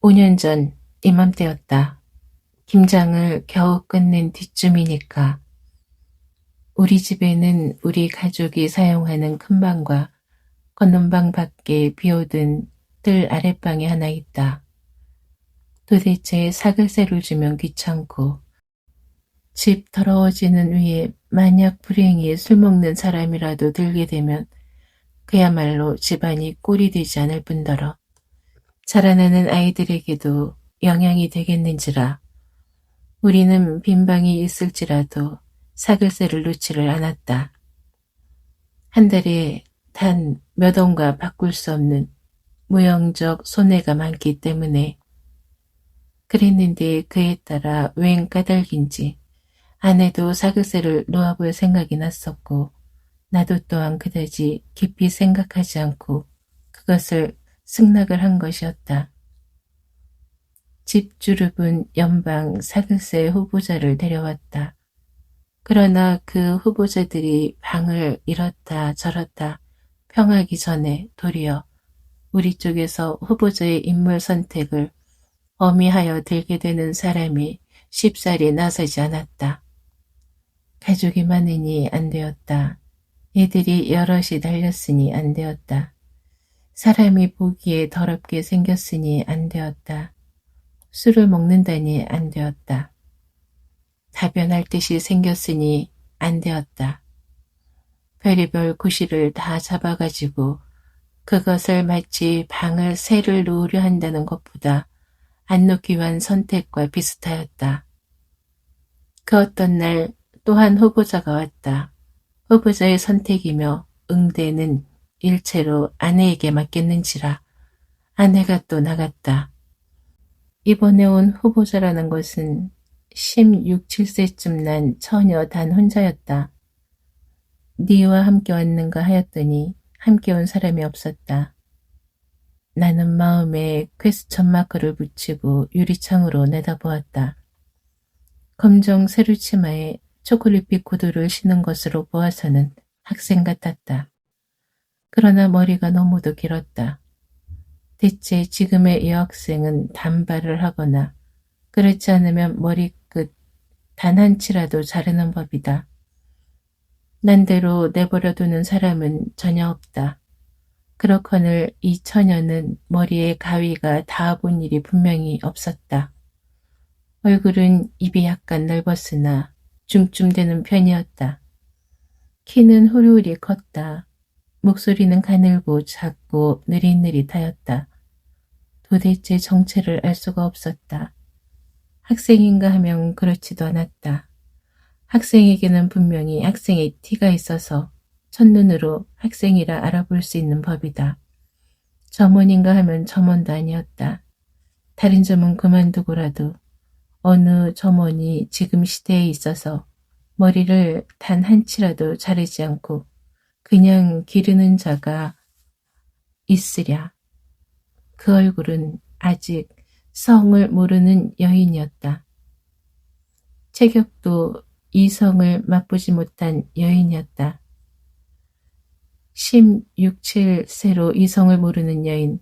5년 전 이맘때였다. 김장을 겨우 끝낸 뒤쯤이니까. 우리 집에는 우리 가족이 사용하는 큰 방과 건넌방 밖에 비어둔 뜰 아랫방이 하나 있다. 도대체 사글세를 주면 귀찮고 집 더러워지는 위에 만약 불행히 술 먹는 사람이라도 들게 되면 그야말로 집안이 꼴이 되지 않을 뿐더러 자라나는 아이들에게도 영향이 되겠는지라 우리는 빈방이 있을지라도 사글세를 놓지를 않았다. 한 달에 단 몇 원과 바꿀 수 없는 무형적 손해가 많기 때문에 그랬는데 그에 따라 웬 까닭인지 아내도 사글세를 놓아볼 생각이 났었고 나도 또한 그다지 깊이 생각하지 않고 그것을 승낙을 한 것이었다. 집주룹은 연방 사글세 후보자를 데려왔다. 그러나 그 후보자들이 방을 이렇다 저렇다 평하기 전에 도리어 우리 쪽에서 후보자의 인물 선택을 어미하여 들게 되는 사람이 쉽사리 나서지 않았다. 가족이 많으니 안 되었다. 애들이 여럿이 달렸으니 안 되었다. 사람이 보기에 더럽게 생겼으니 안 되었다. 술을 먹는다니 안 되었다. 다변할 듯이 생겼으니 안 되었다. 별의별 구실을 다 잡아가지고 그것을 마치 방을 새를 놓으려 한다는 것보다 안 놓기 위한 선택과 비슷하였다. 그 어떤 날 또한 후보자가 왔다. 후보자의 선택이며 응대는 일체로 아내에게 맡겼는지라 아내가 또 나갔다. 이번에 온 후보자라는 것은 16, 7세쯤 난 처녀 단 혼자였다. 네와 함께 왔는가 하였더니 함께 온 사람이 없었다. 나는 마음에 퀘스천 마크를 붙이고 유리창으로 내다보았다. 검정 세루치마에 초콜릿빛 구두를 신은 것으로 보아서는 학생 같았다. 그러나 머리가 너무도 길었다. 대체 지금의 여학생은 단발을 하거나 그렇지 않으면 머리끝 단 한치라도 자르는 법이다. 난대로 내버려두는 사람은 전혀 없다. 그렇거늘 이 처녀는 머리에 가위가 닿아본 일이 분명히 없었다. 얼굴은 입이 약간 넓었으나 중쯤되는 편이었다. 키는 후루리 컸다. 목소리는 가늘고 작고 느릿느릿하였다. 도대체 정체를 알 수가 없었다. 학생인가 하면 그렇지도 않았다. 학생에게는 분명히 학생의 티가 있어서 첫눈으로 학생이라 알아볼 수 있는 법이다. 점원인가 하면 점원도 아니었다. 다른 점은 그만두고라도 어느 점원이 지금 시대에 있어서 머리를 단 한치라도 자르지 않고 그냥 기르는 자가 있으랴. 그 얼굴은 아직 성을 모르는 여인이었다. 체격도 이성을 맛보지 못한 여인이었다. 16, 7세로 이성을 모르는 여인.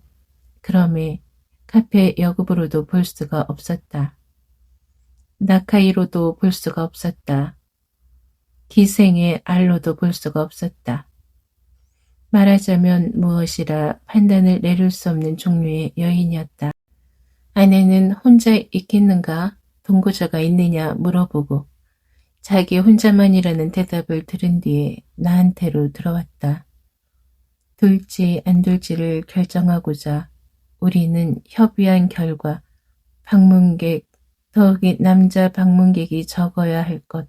그럼에 카페 여급으로도 볼 수가 없었다. 나카이로도 볼 수가 없었다. 기생의 알로도 볼 수가 없었다. 말하자면 무엇이라 판단을 내릴 수 없는 종류의 여인이었다. 아내는 혼자 있겠는가 동거자가 있느냐 물어보고 자기 혼자만이라는 대답을 들은 뒤에 나한테로 들어왔다. 둘지 안 둘지를 결정하고자 우리는 협의한 결과 방문객, 더욱이 남자 방문객이 적어야 할 것,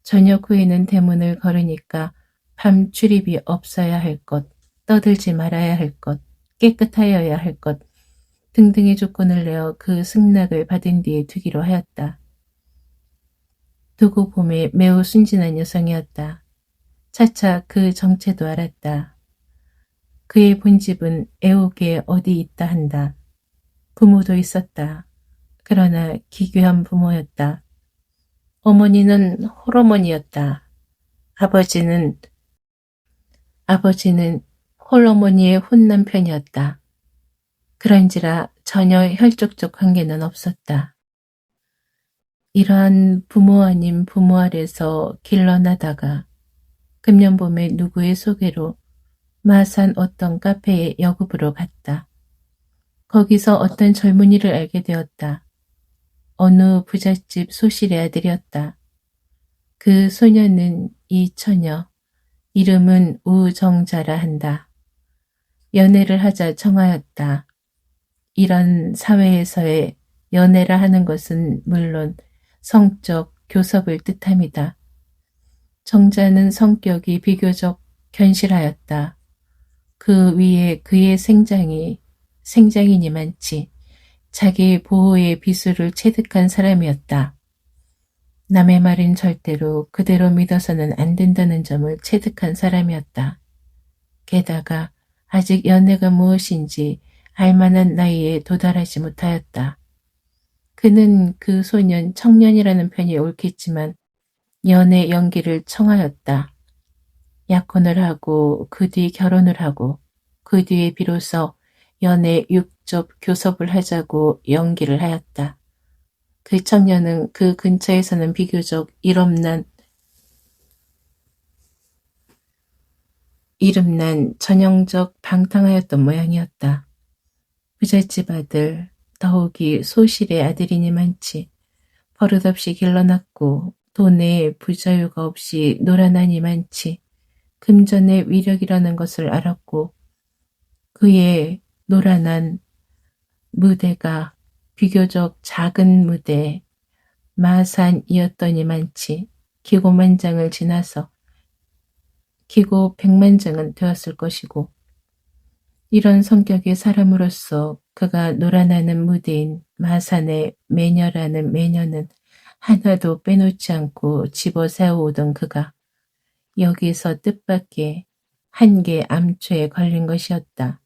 저녁 후에는 대문을 걸으니까 밤 출입이 없어야 할 것, 떠들지 말아야 할 것, 깨끗하여야 할 것 등등의 조건을 내어 그 승낙을 받은 뒤에 두기로 하였다. 두고 봄에 매우 순진한 여성이었다. 차차 그 정체도 알았다. 그의 본집은 애옥에 어디 있다 한다. 부모도 있었다. 그러나 기괴한 부모였다. 어머니는 홀어머니였다. 아버지는 홀어머니의 혼남편이었다. 그런지라 전혀 혈족적 관계는 없었다. 이러한 부모 아닌 부모 아래서 길러나다가 금년 봄에 누구의 소개로 마산 어떤 카페에 여급으로 갔다. 거기서 어떤 젊은이를 알게 되었다. 어느 부잣집 소실의 아들이었다. 그 소녀는 이 처녀, 이름은 우정자라 한다. 연애를 하자 청하였다. 이런 사회에서의 연애라 하는 것은 물론 성적 교섭을 뜻합니다. 정자는 성격이 비교적 견실하였다. 그 위에 그의 생장이니 많지 자기 보호의 비수를 체득한 사람이었다. 남의 말인 절대로 그대로 믿어서는 안 된다는 점을 체득한 사람이었다. 게다가 아직 연애가 무엇인지 알만한 나이에 도달하지 못하였다. 그는 그 소년 청년이라는 편이 옳겠지만 연애 연기를 청하였다. 약혼을 하고 그 뒤 결혼을 하고 그 뒤에 비로소 연애 육접 교섭을 하자고 연기를 하였다. 그 청년은 그 근처에서는 비교적 이름난 전형적 방탕하였던 모양이었다. 부잣집 아들, 더욱이 소실의 아들이니 많지 버릇없이 길러났고 돈에 부자유가 없이 놀아나니 많지 금전의 위력이라는 것을 알았고 그의 놀아난 무대가 비교적 작은 무대 마산이었더니 많지 기고만장을 지나서 기고 백만장은 되었을 것이고 이런 성격의 사람으로서 그가 놀아나는 무대인 마산의 매녀라는 매녀는 하나도 빼놓지 않고 집어세워오던 그가 여기서 뜻밖의 한계 암초에 걸린 것이었다.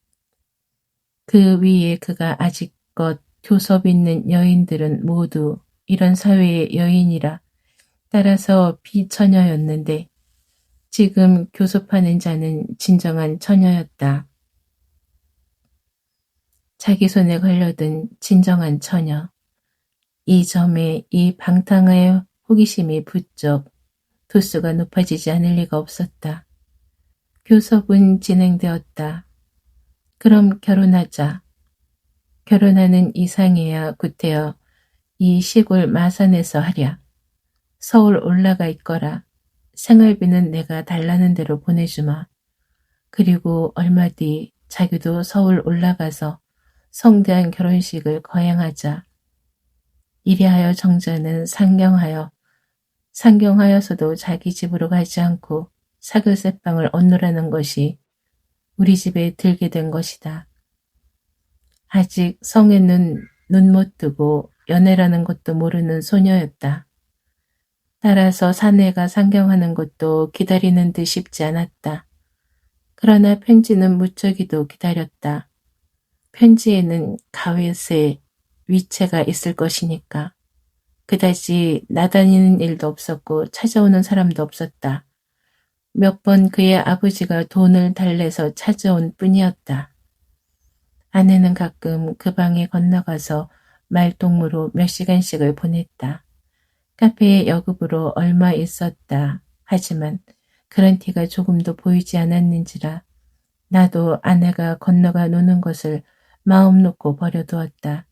그 위에 그가 아직껏 교섭 있는 여인들은 모두 이런 사회의 여인이라 따라서 비처녀였는데 지금 교섭하는 자는 진정한 처녀였다. 자기 손에 걸려든 진정한 처녀. 이 점에 이 방탕의 호기심이 부쩍 도수가 높아지지 않을 리가 없었다. 교섭은 진행되었다. 그럼 결혼하자. 결혼하는 이상해야 구태여 이 시골 마산에서 하랴. 서울 올라가 있거라. 생활비는 내가 달라는 대로 보내주마. 그리고 얼마 뒤 자기도 서울 올라가서 성대한 결혼식을 거행하자. 이리하여 정자는 상경하여서도 자기 집으로 가지 않고 사글세빵을 얻노라는 것이 우리 집에 들게 된 것이다. 아직 성에는 눈 못 뜨고 연애라는 것도 모르는 소녀였다. 따라서 사내가 상경하는 것도 기다리는 듯 쉽지 않았다. 그러나 편지는 무척이도 기다렸다. 편지에는 가외세 위체가 있을 것이니까. 그다지 나다니는 일도 없었고 찾아오는 사람도 없었다. 몇 번 그의 아버지가 돈을 달래서 찾아온 뿐이었다. 아내는 가끔 그 방에 건너가서 말동무로 몇 시간씩을 보냈다. 카페에 여급으로 얼마 있었다. 하지만 그런 티가 조금도 보이지 않았는지라 나도 아내가 건너가 노는 것을 마음 놓고 버려두었다.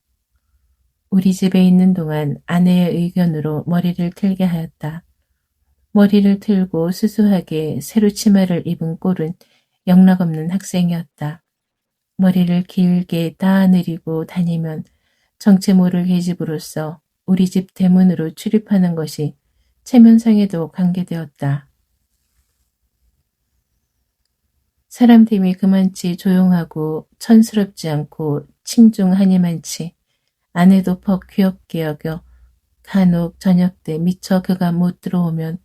우리 집에 있는 동안 아내의 의견으로 머리를 틀게 하였다. 머리를 틀고 수수하게 새로 치마를 입은 꼴은 영락없는 학생이었다. 머리를 길게 따내리고 다니면 정체 모를 계집으로서 우리 집 대문으로 출입하는 것이 체면상에도 관계되었다. 사람됨이 그만치 조용하고 천스럽지 않고 칭중하니만치 아내도 퍽 귀엽게 여겨 간혹 저녁 때 미처 그가 못 들어오면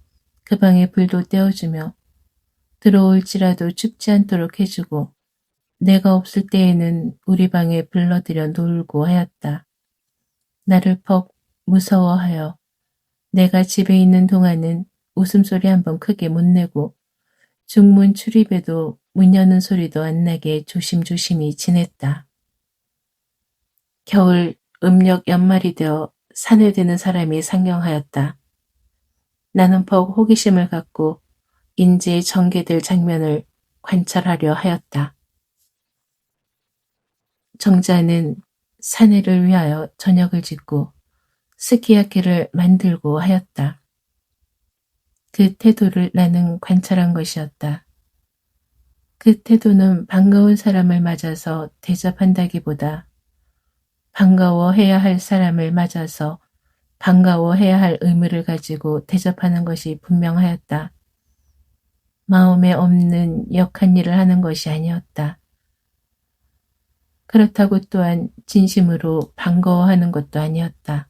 그 방에 불도 떼어주며 들어올지라도 춥지 않도록 해주고 내가 없을 때에는 우리 방에 불러들여 놀고 하였다. 나를 퍽 무서워하여 내가 집에 있는 동안은 웃음소리 한번 크게 못 내고 중문 출입에도 문 여는 소리도 안 나게 조심조심히 지냈다. 겨울 음력 연말이 되어 산에 드는 사람이 상경하였다. 나는 퍽 호기심을 갖고 인제의 전개될 장면을 관찰하려 하였다. 정자는 사내를 위하여 저녁을 짓고 스키야키를 만들고 하였다. 그 태도를 나는 관찰한 것이었다. 그 태도는 반가운 사람을 맞아서 대접한다기보다 반가워해야 할 사람을 맞아서 반가워해야 할 의무를 가지고 대접하는 것이 분명하였다. 마음에 없는 역한 일을 하는 것이 아니었다. 그렇다고 또한 진심으로 반가워하는 것도 아니었다.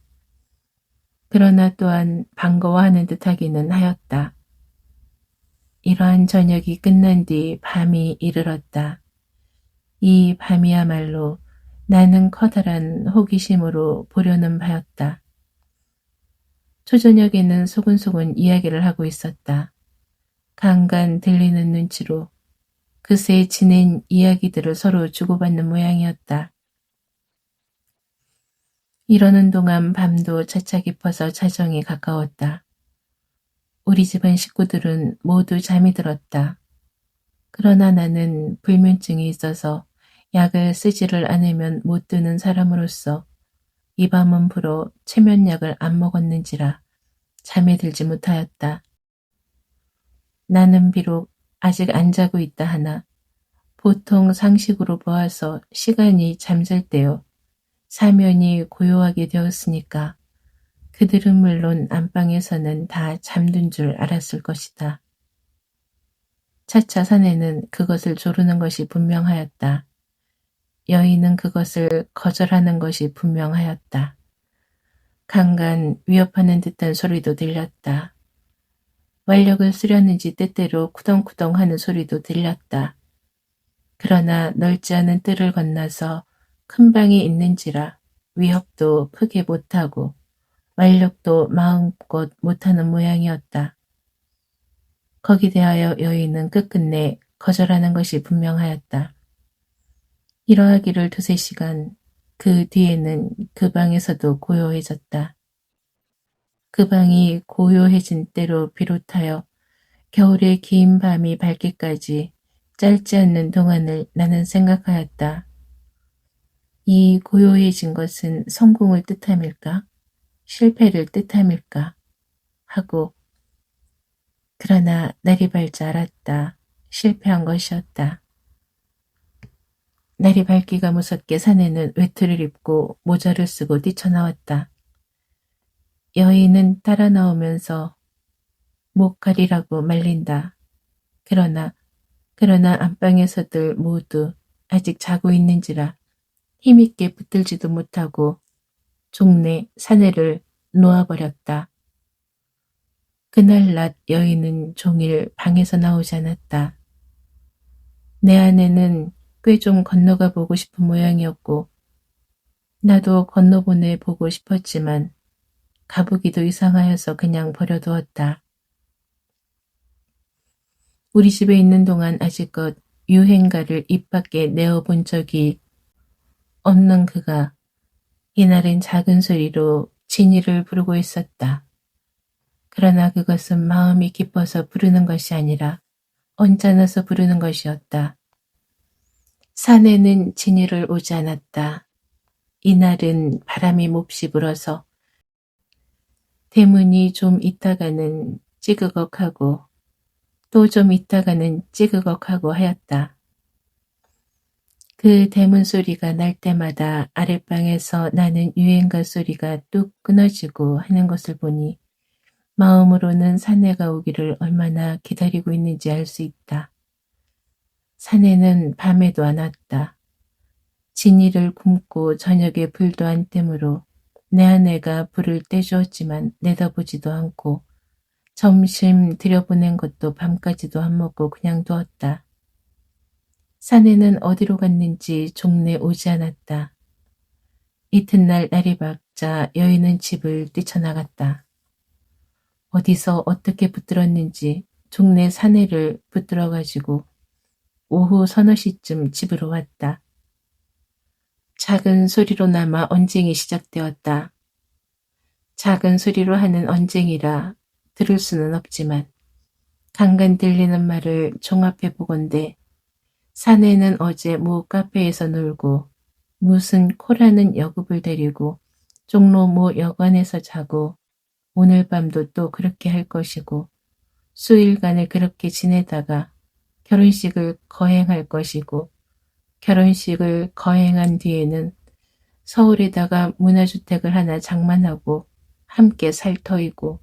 그러나 또한 반가워하는 듯하기는 하였다. 이러한 저녁이 끝난 뒤 밤이 이르렀다. 이 밤이야말로 나는 커다란 호기심으로 보려는 바였다. 초저녁에는 소근소근 이야기를 하고 있었다. 간간 들리는 눈치로 그새 지낸 이야기들을 서로 주고받는 모양이었다. 이러는 동안 밤도 차차 깊어서 자정이 가까웠다. 우리 집안 식구들은 모두 잠이 들었다. 그러나 나는 불면증이 있어서 약을 쓰지를 않으면 못 드는 사람으로서 이 밤은 불어 최면약을 안 먹었는지라 잠에 들지 못하였다. 나는 비록 아직 안 자고 있다 하나 보통 상식으로 보아서 시간이 잠잘 때요. 사면이 고요하게 되었으니까 그들은 물론 안방에서는 다 잠든 줄 알았을 것이다. 차차 사내는 그것을 조르는 것이 분명하였다. 여인은 그것을 거절하는 것이 분명하였다. 간간 위협하는 듯한 소리도 들렸다. 완력을 쓰려는지 때때로 쿠덩쿠덩 하는 소리도 들렸다. 그러나 넓지 않은 뜰을 건너서 큰 방이 있는지라 위협도 크게 못하고 완력도 마음껏 못하는 모양이었다. 거기 대하여 여인은 끝끝내 거절하는 것이 분명하였다. 이러하기를 두세 시간, 그 뒤에는 그 방에서도 고요해졌다. 그 방이 고요해진 때로 비롯하여 겨울의 긴 밤이 밝기까지 짧지 않는 동안을 나는 생각하였다. 이 고요해진 것은 성공을 뜻함일까? 실패를 뜻함일까? 하고 그러나 날이 밝지 알았다. 실패한 것이었다. 날이 밝기가 무섭게 사내는 외투를 입고 모자를 쓰고 뛰쳐나왔다. 여인은 따라 나오면서 목 가리라고 말린다. 그러나 안방에서들 모두 아직 자고 있는지라 힘있게 붙들지도 못하고 종래 사내를 놓아버렸다. 그날 낮 여인은 종일 방에서 나오지 않았다. 내 아내는 꽤 좀 건너가 보고 싶은 모양이었고 나도 건너보내 보고 싶었지만 가보기도 이상하여서 그냥 버려두었다. 우리 집에 있는 동안 아직껏 유행가를 입 밖에 내어본 적이 없는 그가 이날은 작은 소리로 진이를 부르고 있었다. 그러나 그것은 마음이 기뻐서 부르는 것이 아니라 언짢아서 부르는 것이었다. 산에는 진이를 오지 않았다. 이날은 바람이 몹시 불어서 대문이 좀 있다가는 찌그걱하고 또 좀 있다가는 찌그걱하고 하였다. 그 대문 소리가 날 때마다 아랫방에서 나는 유행가 소리가 뚝 끊어지고 하는 것을 보니 마음으로는 사내가 오기를 얼마나 기다리고 있는지 알 수 있다. 사내는 밤에도 안 왔다. 진이를 굶고 저녁에 불도 안 떼므로 내 아내가 불을 떼주었지만 내다보지도 않고 점심 들여보낸 것도 밤까지도 안 먹고 그냥 두었다. 사내는 어디로 갔는지 종래 오지 않았다. 이튿날 날이 밝자 여인은 집을 뛰쳐나갔다. 어디서 어떻게 붙들었는지 종래 사내를 붙들어가지고 오후 서너 시쯤 집으로 왔다. 작은 소리로나마 언쟁이 시작되었다. 작은 소리로 하는 언쟁이라 들을 수는 없지만 간간 들리는 말을 종합해 보건대 사내는 어제 모 카페에서 놀고 무슨 코라는 여급을 데리고 종로 모 여관에서 자고 오늘 밤도 또 그렇게 할 것이고 수일간을 그렇게 지내다가 결혼식을 거행할 것이고 결혼식을 거행한 뒤에는 서울에다가 문화주택을 하나 장만하고 함께 살 터이고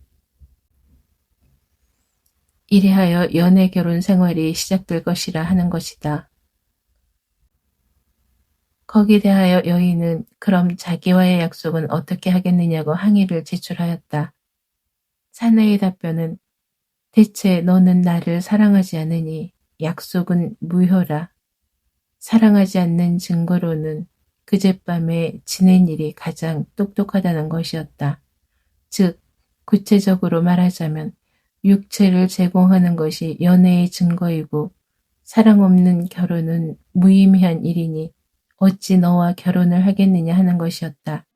이래하여 연애 결혼 생활이 시작될 것이라 하는 것이다. 거기에 대하여 여인은 그럼 자기와의 약속은 어떻게 하겠느냐고 항의를 제출하였다. 사내의 답변은 대체 너는 나를 사랑하지 않으니 약속은 무효라. 사랑하지 않는 증거로는 그젯밤에 지낸 일이 가장 똑똑하다는 것이었다. 즉 구체적으로 말하자면 육체를 제공하는 것이 연애의 증거이고 사랑 없는 결혼은 무의미한 일이니 어찌 너와 결혼을 하겠느냐 하는 것이었다.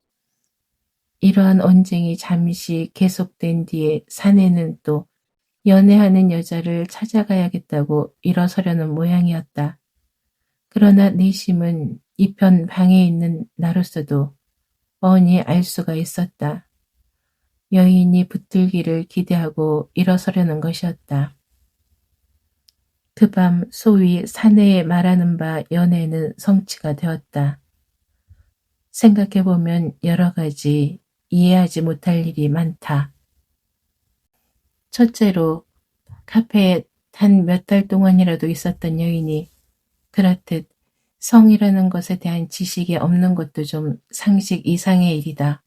이러한 언쟁이 잠시 계속된 뒤에 사내는 또 연애하는 여자를 찾아가야겠다고 일어서려는 모양이었다. 그러나 내심은 이편 방에 있는 나로서도 뻔히 알 수가 있었다. 여인이 붙들기를 기대하고 일어서려는 것이었다. 그 밤 소위 사내에 말하는 바 연애는 성취가 되었다. 생각해보면 여러 가지 이해하지 못할 일이 많다. 첫째로 카페에 단 몇 달 동안이라도 있었던 여인이 그렇듯 성이라는 것에 대한 지식이 없는 것도 좀 상식 이상의 일이다.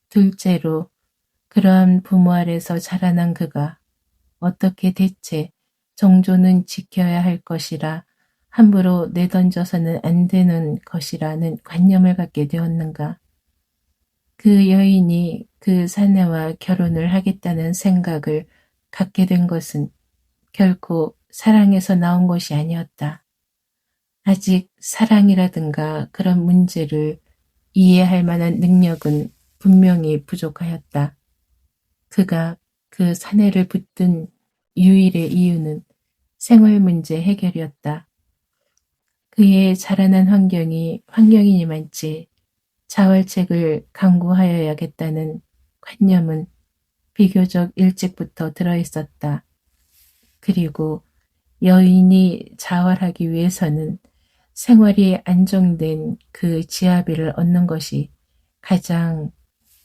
둘째로 그러한 부모 아래서 자라난 그가 어떻게 대체 정조는 지켜야 할 것이라 함부로 내던져서는 안 되는 것이라는 관념을 갖게 되었는가. 그 여인이 그 사내와 결혼을 하겠다는 생각을 갖게 된 것은 결코 사랑에서 나온 것이 아니었다. 아직 사랑이라든가 그런 문제를 이해할 만한 능력은 분명히 부족하였다. 그가 그 사내를 붙든 유일의 이유는 생활 문제 해결이었다. 그의 자라난 환경이니만치 자활책을 강구하여야겠다는 관념은 비교적 일찍부터 들어있었다. 그리고 여인이 자활하기 위해서는 생활이 안정된 그 지하비를 얻는 것이 가장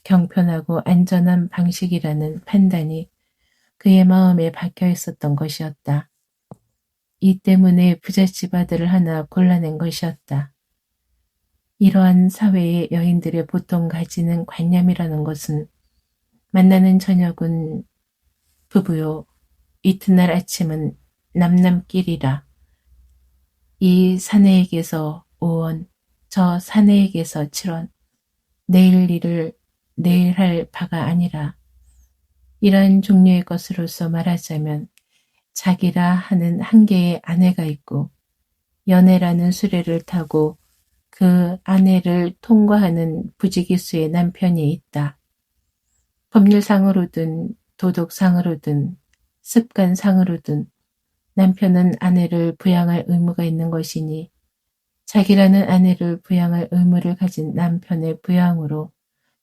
경편하고 안전한 방식이라는 판단이 그의 마음에 박혀 있었던 것이었다. 이 때문에 부잣집 아들을 하나 골라낸 것이었다. 이러한 사회의 여인들의 보통 가지는 관념이라는 것은 만나는 저녁은 부부요, 이튿날 아침은 남남끼리라. 이 사내에게서 5원, 저 사내에게서 7원, 내일 일을 내일 할 바가 아니라 이러한 종류의 것으로서 말하자면 자기라 하는 한 개의 아내가 있고 연애라는 수레를 타고 그 아내를 통과하는 부지기수의 남편이 있다. 법률상으로든 도덕상으로든 습관상으로든 남편은 아내를 부양할 의무가 있는 것이니 자기라는 아내를 부양할 의무를 가진 남편의 부양으로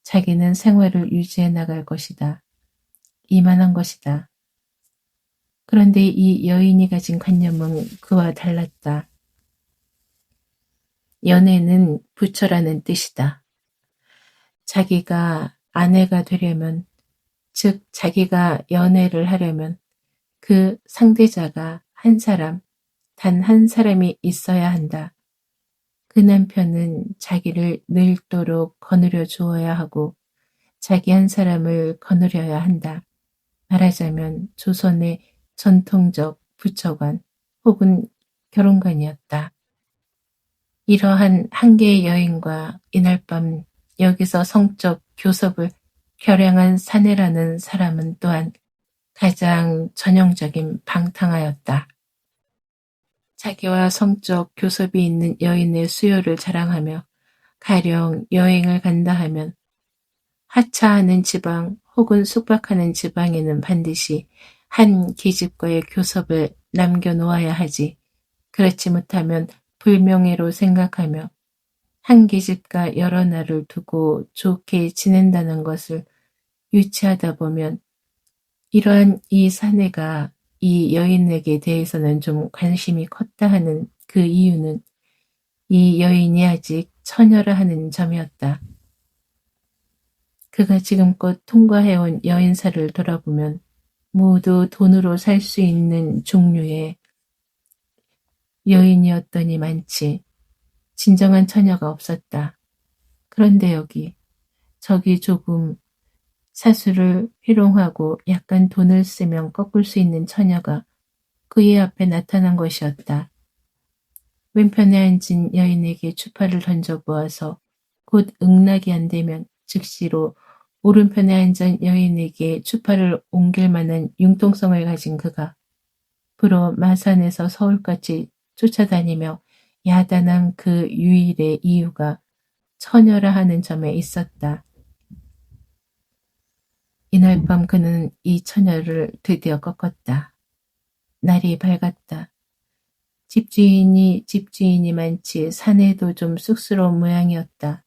자기는 생활을 유지해 나갈 것이다. 이만한 것이다. 그런데 이 여인이 가진 관념은 그와 달랐다. 연애는 부처라는 뜻이다. 자기가 아내가 되려면, 즉 자기가 연애를 하려면 그 상대자가 한 사람, 단 한 사람이 있어야 한다. 그 남편은 자기를 늙도록 거느려 주어야 하고 자기 한 사람을 거느려야 한다. 말하자면 조선의 전통적 부처관 혹은 결혼관이었다. 이러한 한계의 여인과 이날 밤 여기서 성적 교섭을 결행한 사내라는 사람은 또한 가장 전형적인 방탕하였다. 자기와 성적 교섭이 있는 여인의 수요를 자랑하며 가령 여행을 간다 하면 하차하는 지방 혹은 숙박하는 지방에는 반드시 한 계집과의 교섭을 남겨놓아야 하지. 그렇지 못하면 불명예로 생각하며 한 계집과 여러 날을 두고 좋게 지낸다는 것을 유치하다 보면 이러한 이 사내가 이 여인에게 대해서는 좀 관심이 컸다 하는 그 이유는 이 여인이 아직 처녀라 하는 점이었다. 그가 지금껏 통과해온 여인사를 돌아보면 모두 돈으로 살 수 있는 종류의 여인이었더니 많지 진정한 처녀가 없었다. 그런데 저기 조금 사수를 희롱하고 약간 돈을 쓰면 꺾을 수 있는 처녀가 그의 앞에 나타난 것이었다. 왼편에 앉은 여인에게 추파를 던져보아서 곧 응낙이 안 되면 즉시로 오른편에 앉은 여인에게 추파를 옮길 만한 융통성을 가진 그가 불어 마산에서 서울까지 쫓아다니며 야단한 그 유일의 이유가 처녀라 하는 점에 있었다. 이날 밤 그는 이 처녀를 드디어 꺾었다. 날이 밝았다. 집주인이 많지 사내도 좀 쑥스러운 모양이었다.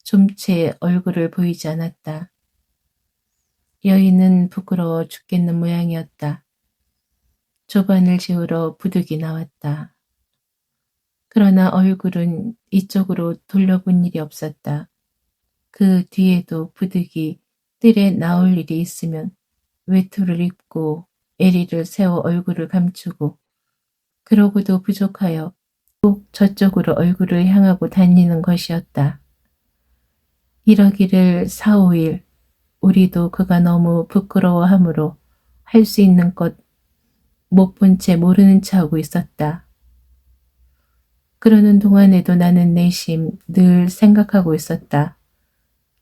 좀채 얼굴을 보이지 않았다. 여인은 부끄러워 죽겠는 모양이었다. 조반을 지우러 부득이 나왔다. 그러나 얼굴은 이쪽으로 돌려본 일이 없었다. 그 뒤에도 부득이 뜰에 나올 일이 있으면 외투를 입고 애리를 세워 얼굴을 감추고 그러고도 부족하여 꼭 저쪽으로 얼굴을 향하고 다니는 것이었다. 이러기를 4, 5일 우리도 그가 너무 부끄러워하므로 할 수 있는 것 못 본 채 모르는 체 하고 있었다. 그러는 동안에도 나는 내심 늘 생각하고 있었다.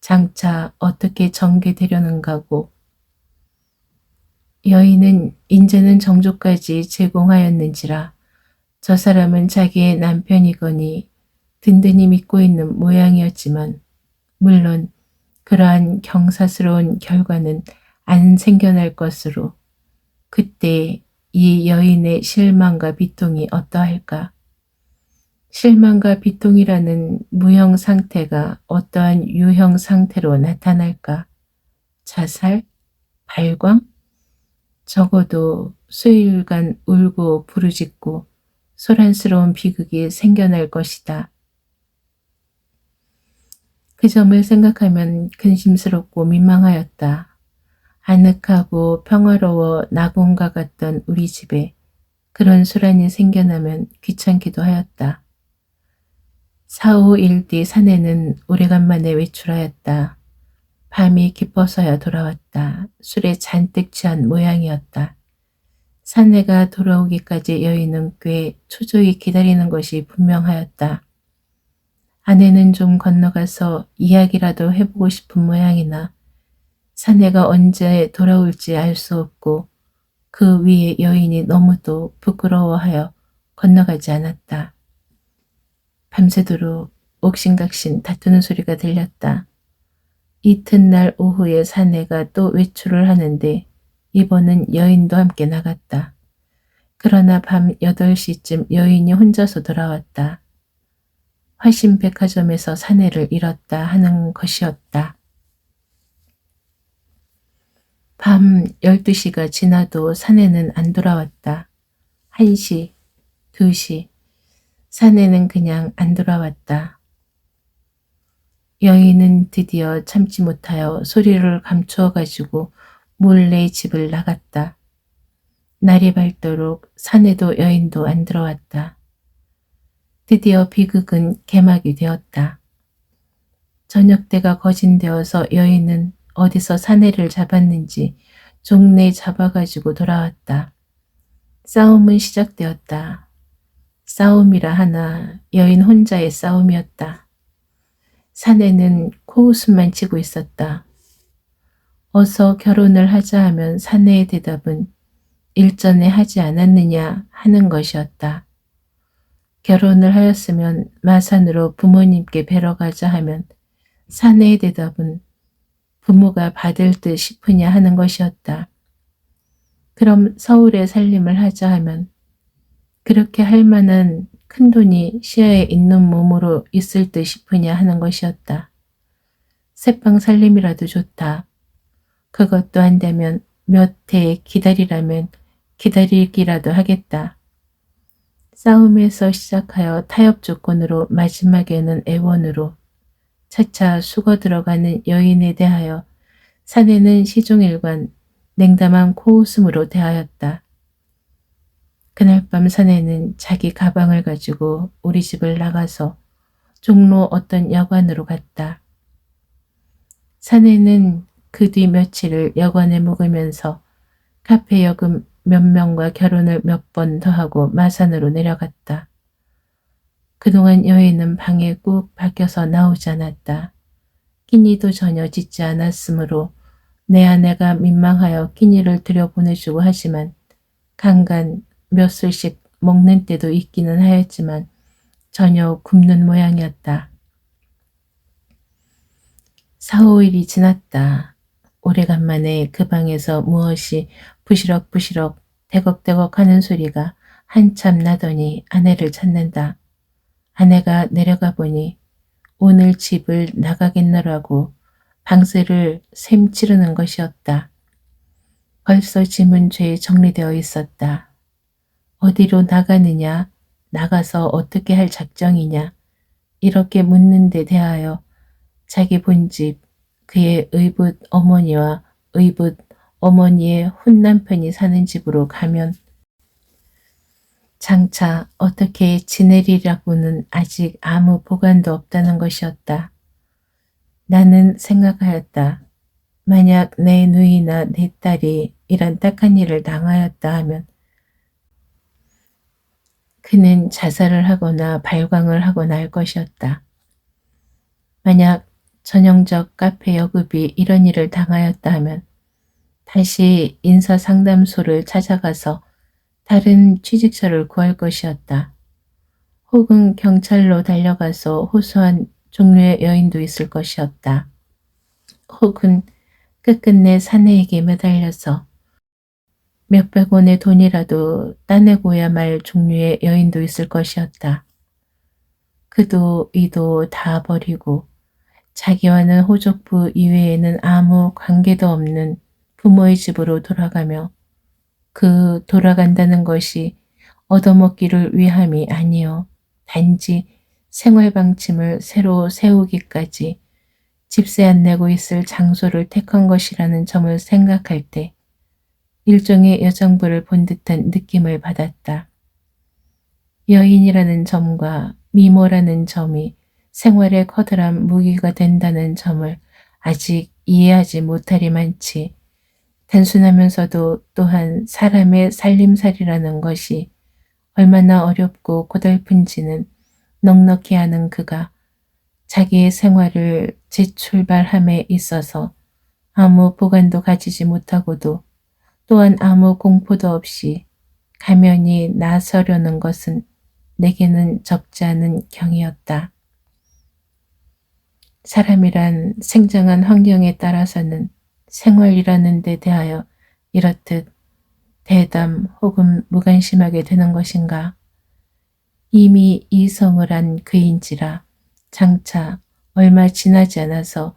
장차 어떻게 전개되려는가고. 여인은 인제는 정조까지 제공하였는지라 저 사람은 자기의 남편이거니 든든히 믿고 있는 모양이었지만 물론 그러한 경사스러운 결과는 안 생겨날 것으로 그때 이 여인의 실망과 비통이 어떠할까? 실망과 비통이라는 무형 상태가 어떠한 유형 상태로 나타날까? 자살? 발광? 적어도 수일간 울고 부르짖고 소란스러운 비극이 생겨날 것이다. 그 점을 생각하면 근심스럽고 민망하였다. 아늑하고 평화로워 낙원과 같던 우리 집에 그런 소란이 생겨나면 귀찮기도 하였다. 4, 5일 뒤 사내는 오래간만에 외출하였다. 밤이 깊어서야 돌아왔다. 술에 잔뜩 취한 모양이었다. 사내가 돌아오기까지 여인은 꽤 초조히 기다리는 것이 분명하였다. 아내는 좀 건너가서 이야기라도 해보고 싶은 모양이나 사내가 언제 돌아올지 알 수 없고 그 위에 여인이 너무도 부끄러워하여 건너가지 않았다. 밤새도록 옥신각신 다투는 소리가 들렸다. 이튿날 오후에 사내가 또 외출을 하는데 이번은 여인도 함께 나갔다. 그러나 밤 8시쯤 여인이 혼자서 돌아왔다. 화신백화점에서 사내를 잃었다 하는 것이었다. 밤 12시가 지나도 사내는 안 돌아왔다. 1시, 2시, 사내는 그냥 안 돌아왔다. 여인은 드디어 참지 못하여 소리를 감추어 가지고 몰래 집을 나갔다. 날이 밝도록 사내도 여인도 안 들어왔다. 드디어 비극은 개막이 되었다. 저녁때가 거진되어서 여인은 어디서 사내를 잡았는지 종래 잡아가지고 돌아왔다. 싸움은 시작되었다. 싸움이라 하나 여인 혼자의 싸움이었다. 사내는 코웃음만 치고 있었다. 어서 결혼을 하자 하면 사내의 대답은 일전에 하지 않았느냐 하는 것이었다. 결혼을 하였으면 마산으로 부모님께 뵈러 가자 하면 사내의 대답은 부모가 받을 듯 싶으냐 하는 것이었다. 그럼 서울에 살림을 하자 하면 그렇게 할 만한 큰돈이 시야에 있는 몸으로 있을 듯 싶으냐 하는 것이었다. 새빵 살림이라도 좋다. 그것도 안 되면 몇 해 기다리라면 기다리기라도 하겠다. 싸움에서 시작하여 타협 조건으로 마지막에는 애원으로 차차 숙어 들어가는 여인에 대하여 사내는 시종일관 냉담한 코웃음으로 대하였다. 그날 밤 사내는 자기 가방을 가지고 우리 집을 나가서 종로 어떤 여관으로 갔다. 사내는 그 뒤 며칠을 여관에 묵으면서 카페 여금 몇 명과 결혼을 몇 번 더하고 마산으로 내려갔다. 그동안 여인은 방에 꾹 박혀서 나오지 않았다. 끼니도 전혀 짓지 않았으므로 내 아내가 민망하여 끼니를 들여보내주고 하지만 간간 몇 술씩 먹는 때도 있기는 하였지만 전혀 굶는 모양이었다. 4, 5일이 지났다. 오래간만에 그 방에서 무엇이 부시럭부시럭 대걱대걱 하는 소리가 한참 나더니 아내를 찾는다. 아내가 내려가 보니 오늘 집을 나가겠노라고 방세를 샘 치르는 것이었다. 벌써 짐은 죄에 정리되어 있었다. 어디로 나가느냐, 나가서 어떻게 할 작정이냐, 이렇게 묻는 데 대하여 자기 본집, 그의 의붓 어머니와 의붓 어머니의 혼남편이 사는 집으로 가면 장차 어떻게 지내리라고는 아직 아무 보관도 없다는 것이었다. 나는 생각하였다. 만약 내 누이나 내 딸이 이런 딱한 일을 당하였다 하면 그는 자살을 하거나 발광을 하거나 할 것이었다. 만약 전형적 카페 여급이 이런 일을 당하였다 하면 다시 인사상담소를 찾아가서 다른 취직처를 구할 것이었다. 혹은 경찰로 달려가서 호소한 종류의 여인도 있을 것이었다. 혹은 끝끝내 사내에게 매달려서 몇백 원의 돈이라도 따내고야 말 종류의 여인도 있을 것이었다. 그도 이도 다 버리고 자기와는 호족부 이외에는 아무 관계도 없는 부모의 집으로 돌아가며 그 돌아간다는 것이 얻어먹기를 위함이 아니요 단지 생활방침을 새로 세우기까지 집세 안 내고 있을 장소를 택한 것이라는 점을 생각할 때 일종의 여정부를 본 듯한 느낌을 받았다. 여인이라는 점과 미모라는 점이 생활의 커다란 무기가 된다는 점을 아직 이해하지 못하리만치 단순하면서도 또한 사람의 살림살이라는 것이 얼마나 어렵고 고달픈지는 넉넉히 아는 그가 자기의 생활을 재출발함에 있어서 아무 보관도 가지지 못하고도 또한 아무 공포도 없이 가면히 나서려는 것은 내게는 적지 않은 경이었다. 사람이란 생장한 환경에 따라서는 생활이라는 데 대하여 이렇듯 대담 혹은 무관심하게 되는 것인가. 이미 이성을 한 그인지라 장차 얼마 지나지 않아서